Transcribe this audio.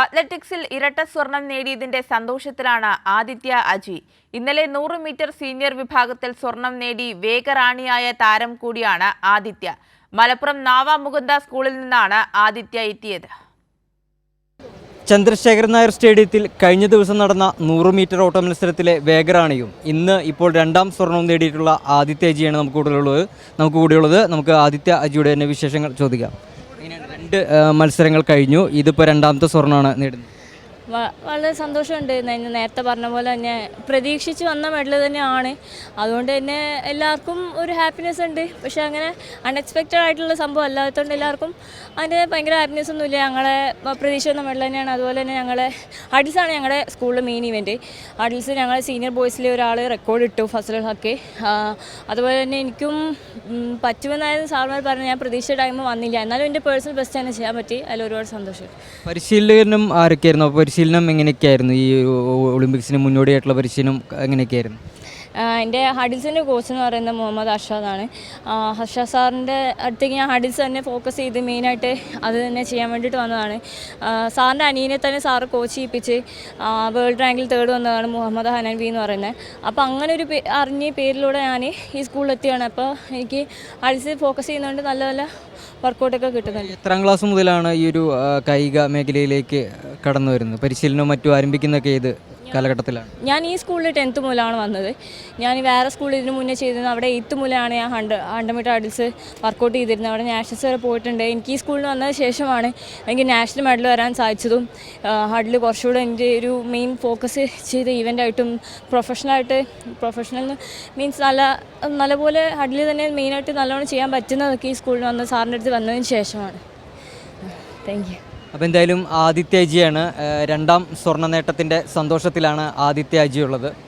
അത്ലറ്റിക്സിൽ ഇരട്ട സ്വർണം നേടിയതിന്റെ സന്തോഷത്തിലാണ് ആദിത്യ അജി. ഇന്നലെ 100 മീറ്റർ സീനിയർ വിഭാഗത്തിൽ സ്വർണം നേടി വേഗറാണിയായ താരം കൂടിയാണ് ആദിത്യ. മലപ്പുറം നാവ മുകുന്ദ സ്കൂളിൽ നിന്നാണ് ആദിത്യ എത്തിയത്. ചന്ദ്രശേഖരൻ നായർ സ്റ്റേഡിയത്തിൽ കഴിഞ്ഞ ദിവസം നടന്ന 100 മീറ്റർ ഓട്ട മത്സരത്തിലെ വേഗറാണിയും ഇപ്പോൾ രണ്ടാം സ്വർണവും നേടിയിട്ടുള്ള ആദിത്യ അജിയാണ് നമുക്ക് കൂടെയുള്ളത്. നമുക്ക് ആദിത്യ അജിയുടെ തന്നെ വിശേഷങ്ങൾ ചോദിക്കാം. രണ്ട് മത്സരങ്ങൾ കഴിഞ്ഞു, ഇതിപ്പോൾ രണ്ടാമത്തെ സ്വർണ്ണമാണ് നേടുന്നത്. വളരെ സന്തോഷമുണ്ട്. നേരത്തെ പറഞ്ഞ പോലെ തന്നെ പ്രതീക്ഷിച്ച് വന്ന മെഡൽ തന്നെയാണ്. അതുകൊണ്ട് തന്നെ എല്ലാവർക്കും ഒരു ഹാപ്പിനെസ് ഉണ്ട്. പക്ഷേ അങ്ങനെ അൺഎക്സ്പെക്റ്റഡ് ആയിട്ടുള്ള സംഭവം അല്ലാത്തതുകൊണ്ട് എല്ലാവർക്കും അതിൻ്റെ ഭയങ്കര ഹാപ്പിനെസ് ഒന്നുമില്ല. ഞങ്ങളെ പ്രതീക്ഷ വന്ന മെഡൽ തന്നെയാണ്. അതുപോലെ തന്നെ ഞങ്ങളെ ഹഡിൽസാണ് ഞങ്ങളുടെ സ്കൂളിലെ മെയിൻ ഇവൻറ്റ്. ഹഡിൽസ് ഞങ്ങളെ സീനിയർ ബോയ്സിലെ ഒരാൾ റെക്കോർഡ് ഇട്ടു, ഫസലുൽ ഹക്ക്. അതുപോലെ തന്നെ എനിക്കും പറ്റുമെന്നായിരുന്നു സാർമാർ പറഞ്ഞു. ഞാൻ പ്രതീക്ഷ ടൈം വന്നില്ല, എന്നാലും എൻ്റെ പേഴ്സണൽ ബെസ്റ്റ് തന്നെ ചെയ്യാൻ പറ്റി. അതിൽ ഒരുപാട് സന്തോഷം. പരിശീലനം ആരൊക്കെയായിരുന്നു? പരിശീലനം എങ്ങനെയൊക്കെയായിരുന്നു? ഈ ഒളിമ്പിക്സിന് മുന്നോടിയായിട്ടുള്ള പരിശീലനം എങ്ങനെയൊക്കെയായിരുന്നു? എൻ്റെ ഹഡിൽസിൻ്റെ കോച്ച് എന്ന് പറയുന്നത് മുഹമ്മദ് അർഷാദാണ്. അർഷാദ് സാറിൻ്റെ അടുത്തേക്ക് ഞാൻ ഹഡിൽസ് തന്നെ ഫോക്കസ് ചെയ്ത് മെയിനായിട്ട് അത് തന്നെ ചെയ്യാൻ വേണ്ടിയിട്ട് വന്നതാണ്. സാറിൻ്റെ അനിയനെ തന്നെ സാറ് കോച്ച് ചെയ്യിപ്പിച്ച് വേൾഡ് റാങ്കിൽ 3rd വന്നതാണ് മുഹമ്മദ് ഹനൻവി എന്ന് പറയുന്നത്. അപ്പോൾ അങ്ങനെ ഒരു അറിഞ്ഞ പേരിലൂടെ ഞാൻ ഈ സ്കൂളിലെത്തിയാണ്. അപ്പോൾ എനിക്ക് ഹഡിൽസ് ഫോക്കസ് ചെയ്യുന്നതുകൊണ്ട് നല്ല നല്ല വർക്കൗട്ടൊക്കെ കിട്ടുന്നുണ്ട്. എത്രാം ക്ലാസ് മുതലാണ് ഈ ഒരു കായിക മേഖലയിലേക്ക് കടന്നു വരുന്നത്? പരിശീലനവും മറ്റും ആരംഭിക്കുന്നതൊക്കെ ഏത് കാലഘട്ടത്തിലാണ്? ഞാൻ ഈ സ്കൂളിൽ 10th മുതലാണ് വന്നത്. ഞാൻ വേറെ സ്കൂളിൽ ഇതിന് മുന്നേ ചെയ്തിരുന്നത്. അവിടെ 8th മുതലാണ് ഞാൻ 100 മീറ്റർ ഹഡിൽസ് വർക്കൗട്ട് ചെയ്തിരുന്നത്. അവിടെ നാഷണൽസ് വരെ പോയിട്ടുണ്ട്. എനിക്ക് ഈ സ്കൂളിൽ വന്നതിന് ശേഷമാണ് എനിക്ക് നാഷണൽ മെഡൽ വരാൻ സാധിച്ചതും. ഹഡിൽ കുറച്ചുകൂടെ എൻ്റെ ഒരു മെയിൻ ഫോക്കസ് ചെയ്ത ഇവൻ്റായിട്ടും പ്രൊഫഷണൽ മീൻസ് നല്ലപോലെ ഹഡിൽ തന്നെ മെയിനായിട്ട് നല്ലോണം ചെയ്യാൻ പറ്റുന്നതൊക്കെ ഈ സ്കൂളിൽ വന്ന് സാറിൻ്റെ അടുത്ത് വന്നതിന് ശേഷമാണ്. Thank you. അപ്പോൾ എന്തായാലും ആദിത്യ അജിയാണ്. രണ്ടാം സ്വർണ്ണ നേട്ടത്തിൻ്റെ സന്തോഷത്തിലാണ് ആദിത്യ അജി ഉള്ളത്.